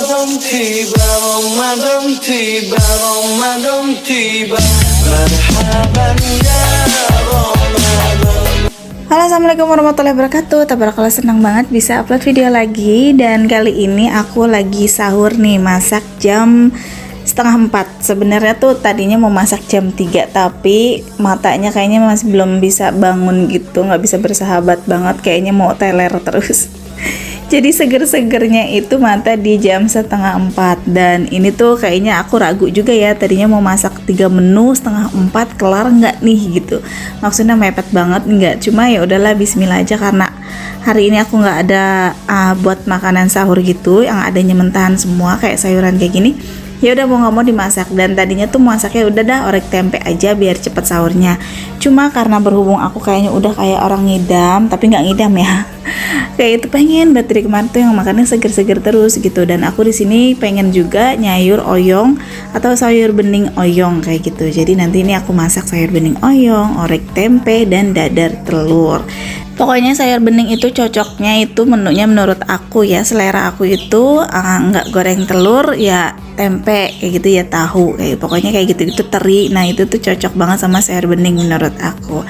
Ramadan tiba, Ramadan tiba, Ramadan tiba. Marhaban ya Ramadan. Halo, assalamualaikum warahmatullahi wabarakatuh. Tabarakallah, senang banget bisa upload video lagi. Dan kali ini aku lagi sahur nih, masak jam setengah 4. Sebenarnya tuh tadinya mau masak jam 3, tapi matanya kayaknya masih belum bisa bangun gitu, nggak bisa bersahabat banget, kayaknya mau teler terus. Jadi seger-segernya itu mata di jam setengah 4. Dan ini tuh kayaknya aku ragu juga ya, tadinya mau masak 3 menu setengah 4 kelar nggak nih gitu, maksudnya mepet banget nggak. Cuma ya udahlah, bismillah aja, karena hari ini aku nggak ada buat makanan sahur gitu, yang adanya mentahan semua kayak sayuran kayak gini. Ya udah, mau nggak mau dimasak. Dan tadinya tuh masaknya udah dah orek tempe aja biar cepet sahurnya. Cuma karena berhubung aku kayaknya udah kayak orang ngidam, tapi nggak ngidam ya. Kayak itu pengen banget dari kemarin tuh yang makannya seger-seger terus gitu. Dan aku di sini pengen juga nyayur oyong atau sayur bening oyong kayak gitu. Jadi nanti ini aku masak sayur bening oyong, orek tempe, dan dadar telur. Pokoknya sayur bening itu cocoknya itu menunya menurut aku ya, selera aku itu nggak goreng telur ya, tempe kayak gitu ya, tahu kayak pokoknya kayak gitu teri. Nah itu tuh cocok banget sama sayur bening menurut aku.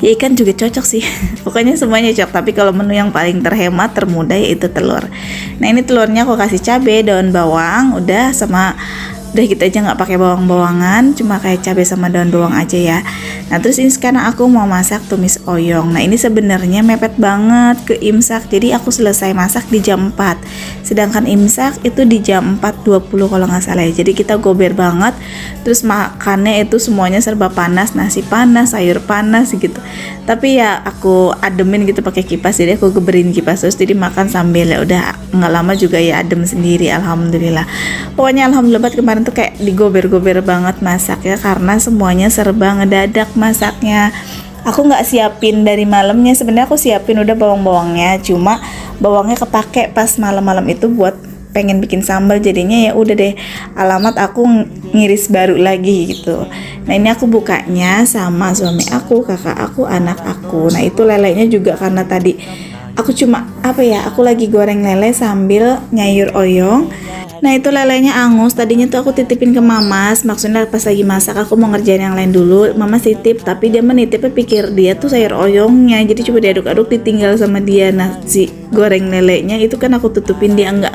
Ya ikan juga cocok sih. Pokoknya semuanya cocok, tapi kalau menu yang paling terhemat termudah yaitu telur. Nah ini telurnya aku kasih cabai, daun bawang, udah gitu aja, nggak pakai bawang-bawangan, cuma kayak cabai sama daun bawang aja ya. Nah terus ini sekarang aku mau masak tumis oyong. Nah ini sebenarnya mepet banget ke imsak, jadi aku selesai masak di jam 4, sedangkan imsak itu di jam 4.20 kalau nggak salah ya. Jadi kita gober banget, terus makannya itu semuanya serba panas, nasi panas, sayur panas gitu. Tapi ya aku ademin gitu pakai kipas, jadi aku geberin kipas terus, jadi makan sambil ya udah, nggak lama juga ya adem sendiri, alhamdulillah. Pokoknya alhamdulillah banget kemarin tuh kayak digober-gober banget masaknya, karena semuanya serba ngedadak masaknya. Aku nggak siapin dari malamnya, sebenarnya aku siapin udah bawang-bawangnya, cuma bawangnya kepake pas malam-malam itu buat pengen bikin sambal, jadinya ya udah deh, alamat aku ngiris baru lagi gitu. Nah ini aku bukanya sama suami aku, kakak aku, anak aku. Nah itu lelenya juga karena tadi aku cuma aku lagi goreng lele sambil nyayur oyong. Nah itu lelenya angus, tadinya tuh aku titipin ke Mamas, maksudnya pas lagi masak aku mau ngerjain yang lain dulu, Mama titip, tapi dia menitipnya pikir dia tuh sayur oyongnya, jadi coba diaduk-aduk ditinggal sama dia. Nah si goreng lelenya itu kan aku tutupin, dia nggak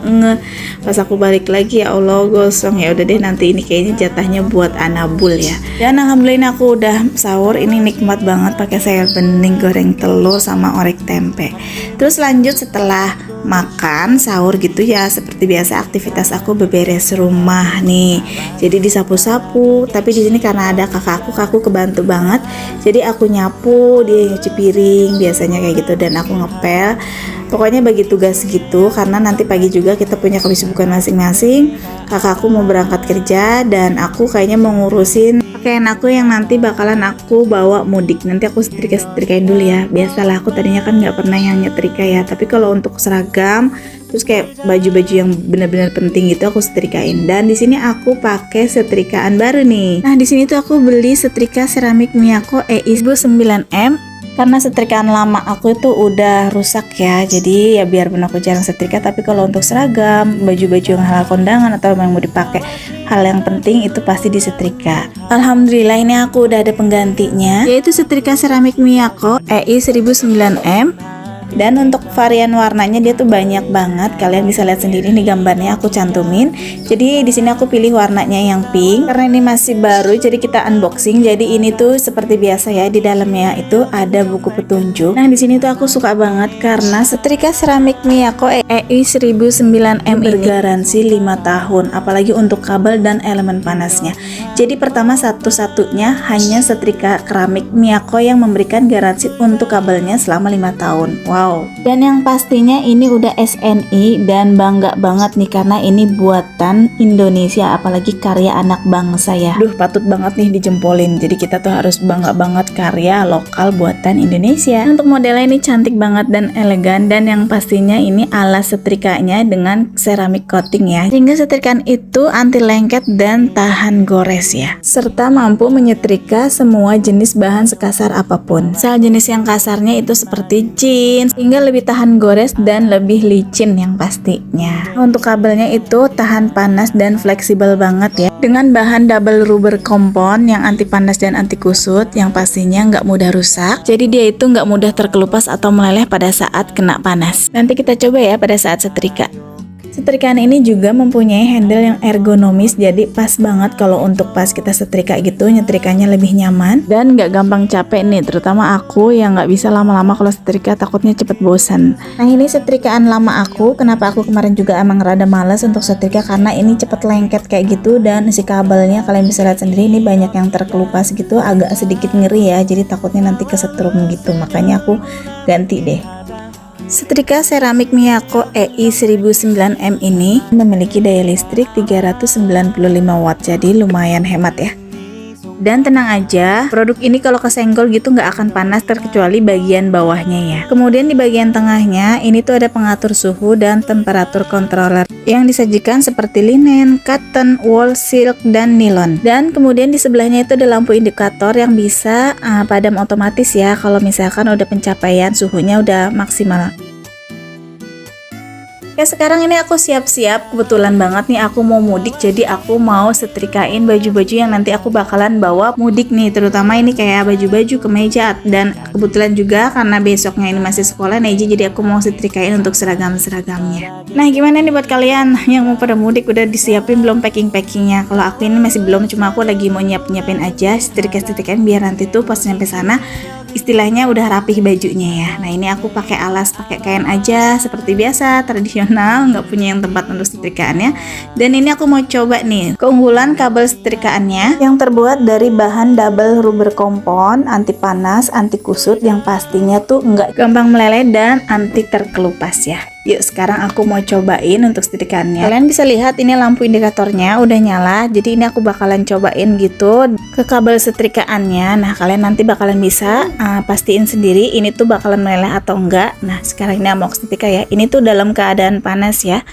pas aku balik lagi ya Allah gosong. Ya udah deh, nanti ini kayaknya jatahnya buat Anabul ya. Dan alhamdulillah aku udah sahur, ini nikmat banget pakai sayur bening, goreng telur sama orek tempe. Terus lanjut setelah makan sahur gitu ya, seperti biasa aktivitas aku beberes rumah nih. Jadi disapu-sapu, tapi di sini karena ada kakakku kebantu banget. Jadi aku nyapu, dia nyuci piring biasanya kayak gitu, dan aku ngepel. Pokoknya bagi tugas gitu, karena nanti pagi juga kita punya kesibukan masing-masing. Kakakku mau berangkat kerja, dan aku kayaknya mau ngurusin pakaian aku yang nanti bakalan aku bawa mudik. Nanti aku setrikain dulu ya. Biasalah, aku tadinya kan nggak pernah yang nyetrika ya, tapi kalau untuk seragam terus kayak baju-baju yang benar-benar penting gitu aku setrikain. Dan di sini aku pakai setrikaan baru nih. Nah di sini tuh aku beli setrika seramik Miyako EI 9M. Karena setrikaan lama aku itu udah rusak ya, jadi ya biarpun aku jarang setrika, tapi kalau untuk seragam, baju-baju yang halal kondangan atau yang mau dipakai hal yang penting itu pasti disetrika. Alhamdulillah ini aku udah ada penggantinya, yaitu setrika seramik Miyako EI 1009M. Dan untuk varian warnanya dia tuh banyak banget, kalian bisa lihat sendiri nih gambarnya aku cantumin. Jadi di sini aku pilih warnanya yang pink karena ini masih baru, jadi kita unboxing. Jadi ini tuh seperti biasa ya, di dalamnya itu ada buku petunjuk. Nah di sini tuh aku suka banget karena setrika seramik Miyako EI 1009M ini bergaransi 5 tahun, apalagi untuk kabel dan elemen panasnya. Jadi pertama satu-satunya hanya setrika keramik Miyako yang memberikan garansi untuk kabelnya selama 5 tahun. Wow. Dan yang pastinya ini udah SNI, dan bangga banget nih karena ini buatan Indonesia, apalagi karya anak bangsa ya. Duh, patut banget nih dijempolin. Jadi kita tuh harus bangga banget karya lokal buatan Indonesia. Untuk modelnya ini cantik banget dan elegan, dan yang pastinya ini alas setrikanya dengan ceramik coating ya. Sehingga setrikaan itu anti lengket dan tahan gores ya. Serta mampu menyetrika semua jenis bahan sekasar apapun. Misal jenis yang kasarnya itu seperti jeans, dingin sehingga lebih tahan gores dan lebih licin yang pastinya. Untuk kabelnya itu tahan panas dan fleksibel banget ya, dengan bahan double rubber compound yang anti panas dan anti kusut yang pastinya nggak mudah rusak. Jadi dia itu nggak mudah terkelupas atau meleleh pada saat kena panas. Nanti kita coba ya pada saat setrika. Setrikaan ini juga mempunyai handle yang ergonomis, jadi pas banget kalau untuk pas kita setrika gitu, nyetrikanya lebih nyaman dan nggak gampang capek nih, terutama aku yang nggak bisa lama-lama kalau setrika, takutnya cepet bosan. Nah ini setrikaan lama aku, kenapa aku kemarin juga emang rada males untuk setrika, karena ini cepet lengket kayak gitu, dan si kabelnya kalian bisa lihat sendiri ini banyak yang terkelupas gitu, agak sedikit ngeri ya, jadi takutnya nanti kesetrum gitu, makanya aku ganti deh. Setrika seramik Miyako EI1009M ini memiliki daya listrik 395 watt, jadi lumayan hemat ya. Dan tenang aja, produk ini kalau kesenggol gitu nggak akan panas terkecuali bagian bawahnya ya. Kemudian di bagian tengahnya ini tuh ada pengatur suhu dan temperatur controller yang disajikan seperti linen, cotton, wool, silk, dan nilon. Dan kemudian di sebelahnya itu ada lampu indikator yang bisa padam otomatis ya kalau misalkan udah pencapaian suhunya udah maksimal. Ya sekarang ini aku siap-siap, kebetulan banget nih aku mau mudik, jadi aku mau setrikain baju-baju yang nanti aku bakalan bawa mudik nih, terutama ini kayak baju-baju, kemeja, dan kebetulan juga karena besoknya ini masih sekolah nih, jadi aku mau setrikain untuk seragam-seragamnya. Nah gimana nih buat kalian yang mau pada mudik, udah disiapin belum packing-packingnya? Kalau aku ini masih belum, cuma aku lagi mau nyiapin aja setrika-setrikain biar nanti tuh pas nyampe sana istilahnya udah rapih bajunya ya. Nah ini aku pakai alas, pakai kain aja seperti biasa, tradisional, nggak punya yang tempat untuk setrikaannya. Dan ini aku mau coba nih keunggulan kabel setrikaannya yang terbuat dari bahan double rubber compound, anti panas, anti kusut, yang pastinya tuh nggak gampang meleleh dan anti terkelupas ya. Yuk sekarang aku mau cobain untuk setrikaannya. Kalian bisa lihat ini lampu indikatornya udah nyala, jadi ini aku bakalan cobain gitu ke kabel setrikaannya. Nah kalian nanti bakalan bisa pastiin sendiri ini tuh bakalan meleleh atau enggak. Nah sekarang ini mau setrika ya, ini tuh dalam keadaan panas ya.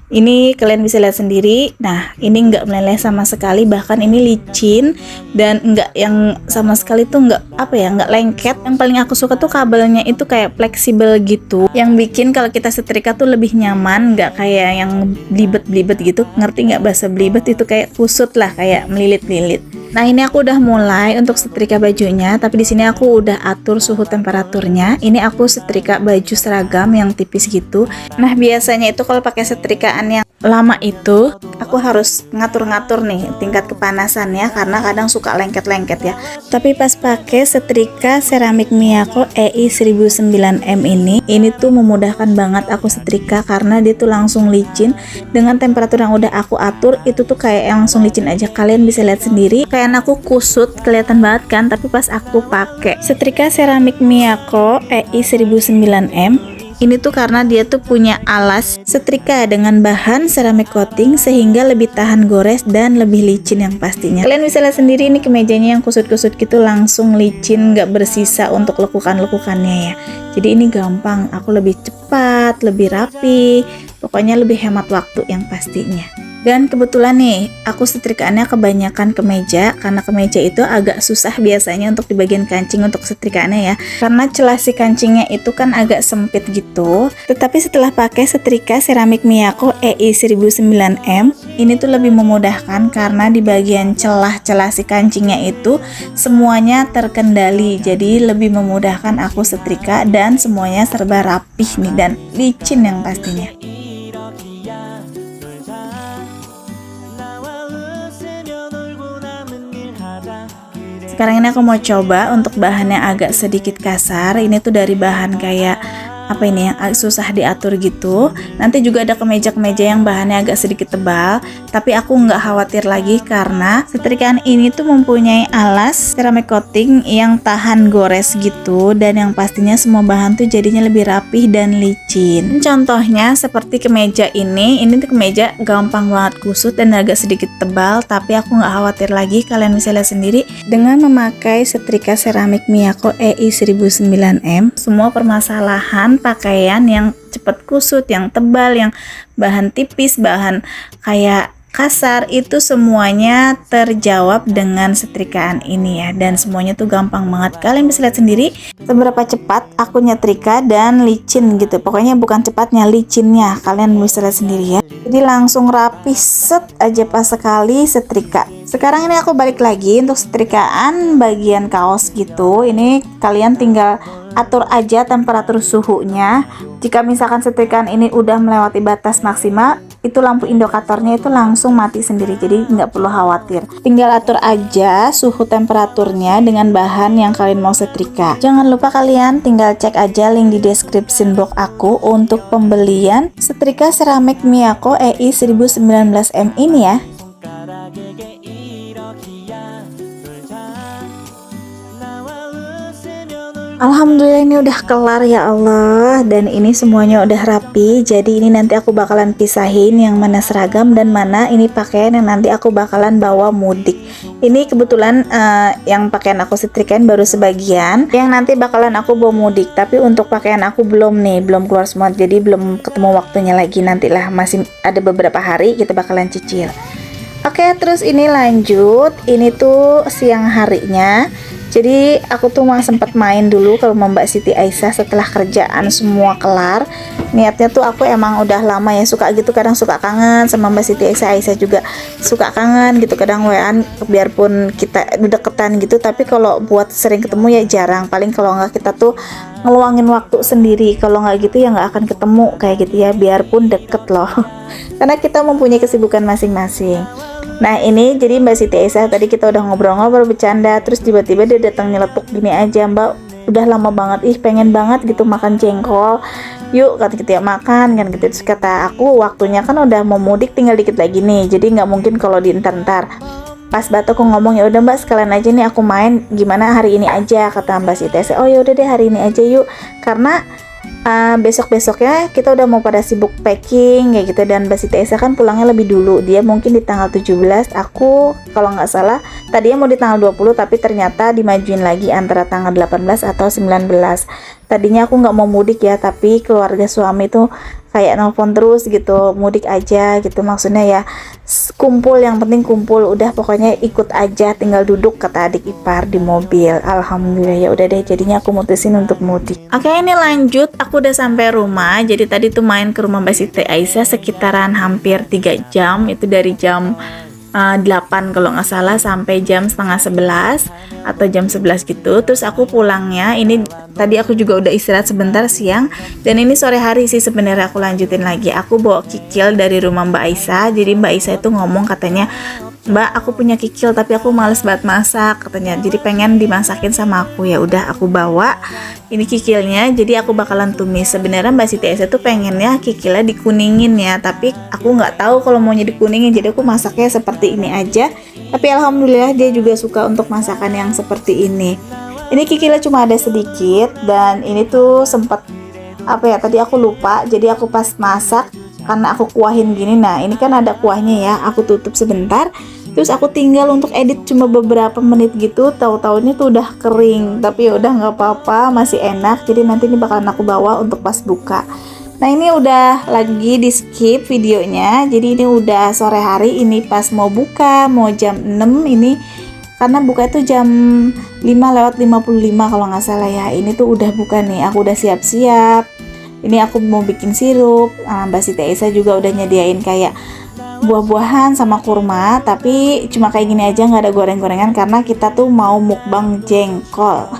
Ini kalian bisa lihat sendiri. Nah ini nggak meleleh sama sekali, bahkan ini licin dan nggak yang sama sekali tuh nggak nggak lengket. Yang paling aku suka tuh kabelnya itu kayak fleksibel gitu, yang bikin kalau kita setrika tuh lebih nyaman, nggak kayak yang belibet-belibet gitu. Ngerti nggak bahasa belibet itu? Kayak kusut lah, kayak melilit-lilit. Nah ini aku udah mulai untuk setrika bajunya, tapi di sini aku udah atur suhu temperaturnya. Ini aku setrika baju seragam yang tipis gitu. Nah biasanya itu kalau pakai setrikaan yang lama itu aku harus ngatur-ngatur nih tingkat kepanasannya, karena kadang suka lengket-lengket ya. Tapi pas pakai setrika seramik Miyako EI1009M ini tuh memudahkan banget aku setrika, karena dia tuh langsung licin dengan temperatur yang udah aku atur. Itu tuh kayak yang langsung licin aja, kalian bisa lihat sendiri. Kayak aku kusut kelihatan banget kan, tapi pas aku pakai setrika seramik Miyako EI1009M ini tuh karena dia tuh punya alas setrika dengan bahan ceramic coating sehingga lebih tahan gores dan lebih licin yang pastinya. Kalian bisa lihat sendiri ini kemejanya yang kusut-kusut gitu langsung licin, nggak bersisa untuk lekukan-lekukannya ya. Jadi ini gampang, aku lebih cepat, lebih rapi, pokoknya lebih hemat waktu yang pastinya. Dan kebetulan nih, aku setrikaannya kebanyakan kemeja, karena kemeja itu agak susah biasanya untuk di bagian kancing untuk setrikaannya ya. Karena celah si kancingnya itu kan agak sempit gitu. Tetapi setelah pakai setrika seramik Miyako EI1009M, ini tuh lebih memudahkan karena di bagian celah-celah si kancingnya itu semuanya terkendali. Jadi lebih memudahkan aku setrika dan semuanya serba rapih nih dan licin yang pastinya. Sekarang ini aku mau coba untuk bahannya agak sedikit kasar. Ini tuh dari bahan kayak yang susah diatur gitu. Nanti juga ada kemeja-kemeja yang bahannya agak sedikit tebal, tapi aku nggak khawatir lagi karena setrikaan ini tuh mempunyai alas ceramic coating yang tahan gores gitu, dan yang pastinya semua bahan tuh jadinya lebih rapih dan licin. Contohnya seperti kemeja ini tuh kemeja gampang banget kusut dan agak sedikit tebal, tapi aku nggak khawatir lagi. Kalian bisa lihat sendiri dengan memakai setrika seramik Miyako EI1009M, semua permasalahan pakaian yang cepat kusut, yang tebal, yang bahan tipis, bahan kayak kasar itu semuanya terjawab dengan setrikaan ini ya, dan semuanya tuh gampang banget. Kalian bisa lihat sendiri seberapa cepat aku nyetrika dan licin gitu. Pokoknya bukan cepatnya, licinnya kalian bisa lihat sendiri ya. Jadi langsung rapi set aja pas sekali setrika. Sekarang ini aku balik lagi untuk setrikaan bagian kaos gitu. Ini kalian tinggal atur aja temperatur suhunya. Jika misalkan setrikaan ini udah melewati batas maksimal, itu lampu indikatornya itu langsung mati sendiri, jadi nggak perlu khawatir. Tinggal atur aja suhu temperaturnya dengan bahan yang kalian mau setrika. Jangan lupa kalian tinggal cek aja link di description box aku untuk pembelian setrika seramik Miyako EI 1019M ini ya. Alhamdulillah ini udah kelar ya Allah, dan ini semuanya udah rapi. Jadi ini nanti aku bakalan pisahin yang mana seragam dan mana ini pakaian yang nanti aku bakalan bawa mudik. Ini kebetulan yang pakaian aku setrikain baru sebagian yang nanti bakalan aku bawa mudik, tapi untuk pakaian aku belum nih, belum keluar semua, jadi belum ketemu waktunya lagi. Nantilah, masih ada beberapa hari kita bakalan cicil. Oke, terus ini lanjut, ini tuh siang harinya. Jadi aku tuh sempat main dulu ke rumah Mbak Siti Aisyah setelah kerjaan semua kelar. Niatnya tuh aku emang udah lama ya suka gitu, kadang suka kangen sama Mbak Siti Aisyah juga suka kangen gitu, kadang WA-an biarpun kita deketan gitu, tapi kalau buat sering ketemu ya jarang. Paling kalau nggak kita tuh ngeluangin waktu sendiri, kalau nggak gitu ya nggak akan ketemu kayak gitu ya, biarpun deket loh. Karena kita mempunyai kesibukan masing-masing. Nah ini jadi Mbak Siti Aisyah tadi kita udah ngobrol-ngobrol bercanda, terus tiba-tiba dia datang nyeletuk gini aja, Mbak udah lama banget pengen banget gitu makan jengkol, yuk kata kita ya makan kan gitu. Terus kata aku waktunya kan udah mau mudik tinggal dikit lagi nih, jadi nggak mungkin kalau di ntar pas Batu aku ngomong ya udah Mbak sekalian aja nih aku main, gimana hari ini aja kata Mbak Siti Aisyah. Oh ya udah deh hari ini aja yuk, karena besok-besoknya kita udah mau pada sibuk packing kayak gitu, dan Mbak Siti Aisyah kan pulangnya lebih dulu, dia mungkin di tanggal 17, aku kalau nggak salah tadinya mau di tanggal 20 tapi ternyata dimajuin lagi antara tanggal 18 atau 19. Tadinya aku nggak mau mudik ya, tapi keluarga suami tuh kayak nelfon terus gitu, mudik aja gitu, maksudnya ya kumpul, yang penting kumpul, udah pokoknya ikut aja, tinggal duduk kata adik ipar di mobil. Alhamdulillah ya udah deh, jadinya aku mutusin untuk mudik. Oke, ini lanjut, aku udah sampai rumah. Jadi tadi tuh main ke rumah Mbak Siti Aisyah sekitaran hampir 3 jam, itu dari jam 8 kalau nggak salah sampai jam setengah 11 atau jam 11 gitu. Terus aku pulangnya ini tadi aku juga udah istirahat sebentar siang, dan ini sore hari sih sebenarnya aku lanjutin lagi. Aku bawa kikil dari rumah Mbak Aisyah. Jadi Mbak Aisyah itu ngomong katanya, Mbak aku punya kikil tapi aku males banget masak katanya, jadi pengen dimasakin sama aku. Ya udah aku bawa ini kikilnya, jadi aku bakalan tumis. Sebenarnya Mbak Siti Aisyah tuh pengennya kikilnya dikuningin ya, tapi aku nggak tahu kalau maunya dikuningin, jadi aku masaknya seperti ini aja. Tapi alhamdulillah dia juga suka untuk masakan yang seperti ini. Ini kikilnya cuma ada sedikit, dan ini tuh sempat apa ya, tadi aku lupa, jadi aku pas masak karena aku kuahin gini, nah ini kan ada kuahnya ya, aku tutup sebentar, terus aku tinggal untuk edit cuma beberapa menit gitu, tahu-taunya tuh udah kering. Tapi ya udah nggak apa-apa, masih enak, jadi nanti ini bakalan aku bawa untuk pas buka. Nah ini udah lagi di skip videonya, jadi ini udah sore hari, ini pas mau buka, mau jam 6 ini, karena buka itu jam 5:55 kalau nggak salah ya. Ini tuh udah buka nih, aku udah siap-siap. Ini aku mau bikin sirup. Mbak Siti Aisyah juga udah nyediain kayak buah-buahan sama kurma, tapi cuma kayak gini aja, nggak ada goreng-gorengan karena kita tuh mau mukbang jengkol.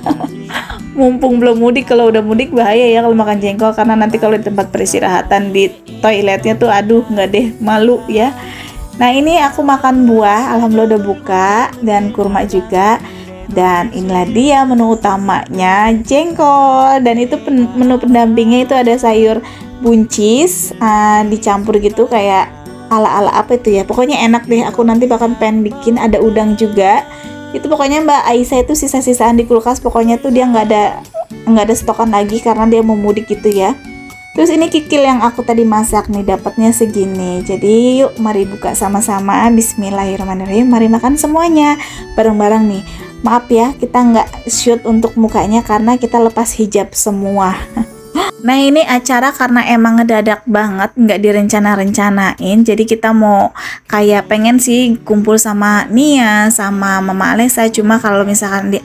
Mumpung belum mudik, kalau udah mudik bahaya ya kalau makan jengkol, karena nanti kalau di tempat peristirahatan di toiletnya tuh aduh nggak deh, malu ya. Nah ini aku makan buah, alhamdulillah udah buka, dan kurma juga. Dan inilah dia menu utamanya, jengkol. Dan itu menu pendampingnya itu ada sayur buncis dicampur gitu kayak ala-ala apa itu ya, pokoknya enak deh. Aku nanti bakal pengen bikin, ada udang juga. Itu pokoknya Mbak Aisyah itu sisa-sisaan di kulkas, pokoknya tuh dia nggak ada stokan lagi karena dia mau mudik gitu ya. Terus ini kikil yang aku tadi masak nih, dapatnya segini. Jadi yuk mari buka sama-sama. Bismillahirrahmanirrahim, mari makan semuanya bareng-bareng nih. Maaf ya kita nggak shoot untuk mukanya karena kita lepas hijab semua. Nah ini acara karena emang ngedadak banget, nggak direncana-rencanain. Jadi kita mau kayak pengen sih kumpul sama Nia, sama Mama Alesa. Cuma kalau misalkan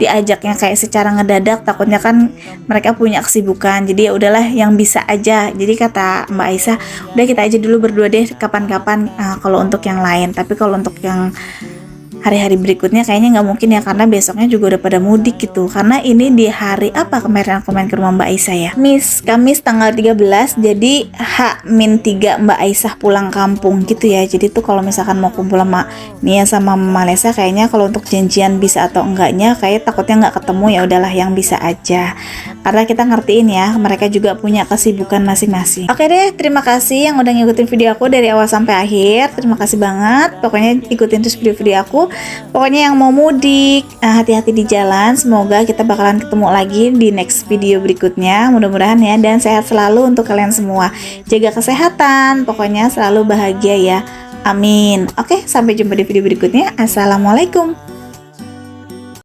diajaknya kayak secara ngedadak, takutnya kan mereka punya kesibukan. Jadi ya udahlah yang bisa aja. Jadi kata Mbak Aisyah, udah kita aja dulu berdua deh kapan-kapan kalau untuk yang lain. Tapi kalau untuk yang hari-hari berikutnya kayaknya nggak mungkin ya, karena besoknya juga udah pada mudik gitu. Karena ini di hari apa kemarin aku main ke rumah Mbak Aisyah ya, Kamis tanggal 13, jadi H-3 Mbak Aisyah pulang kampung gitu ya. Jadi tuh kalau misalkan mau kumpul sama Nia sama Mama Lesa, kayaknya kalau untuk janjian bisa atau enggaknya kayak takutnya nggak ketemu, ya udahlah yang bisa aja. Karena kita ngertiin ya, mereka juga punya kesibukan masing-masing. Oke deh, terima kasih yang udah ngikutin video aku dari awal sampai akhir. Terima kasih banget. Pokoknya ikutin terus video-video aku. Pokoknya yang mau mudik, hati-hati di jalan. Semoga kita bakalan ketemu lagi di next video berikutnya. Mudah-mudahan ya, dan sehat selalu untuk kalian semua. Jaga kesehatan, pokoknya selalu bahagia ya. Amin. Oke, sampai jumpa di video berikutnya. Assalamualaikum.